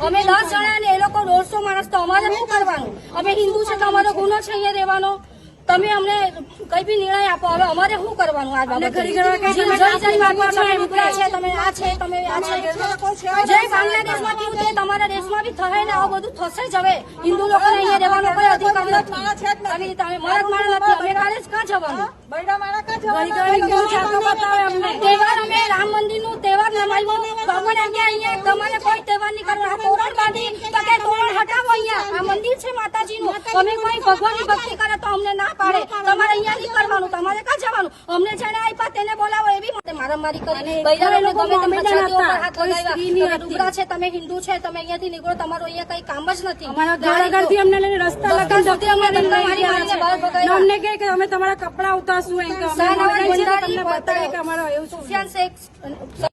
અમે 10 જણા ને એ લોકો 150 માણસ, તો અમારે શું કરવાનું? અમે હિન્દુ છે તો અમારો ગુનો છે અહીંયા રહેવાનો. તમે અમને કઈ બી નિર્ણય આપો, હવે અમારે શું કરવાનું? આ બાબત તમે આ છે, તમે આ છે, જય બાંગ્લાદેશમાં થયું તે તમારા દેશમાં બી થાય ને આવું બધું થશે જ. હવે હિન્દુ લોકોને અહીંયા રહેવાનો કોઈ અધિકાર નથી. તમે મરદ માણસ નથી, અમે કાલે જ ક્યાં જવાનું? તહેવાર અમે રામ મંદિર નું તહેવાર મનાવ્યો. અમને અહીંયા તમારે કોઈ તહેવાર નહીં કરવાનો. તોરણ બાંધી તો કે તોરણ હટાવો, અહીંયા આ મંદિર છે માતાજીનું. અમે કોઈ ભગવાનની ભક્તિ કરે તો અમને ના પાડે. તમારે અહીંયા નહીં કરવાનું, તમારે ક્યાં જવાનું? અમને જેને આપ્યા તેને બોલાવો. એવી માટે મારામારી કરી બૈરાઓને ગમે તેમ છાતીઓ પર હાથ લગાવ્યા. ડુગરા છે, તમે હિન્દુ છે, તમે અહીંયાથી નીકળો, તમારું અહીંયા કઈ કામ જ નથી. અમને લઈને રસ્તા અમને કહે કે અમે તમારા કપડા ઉતારશું. સુફિયાન શેખ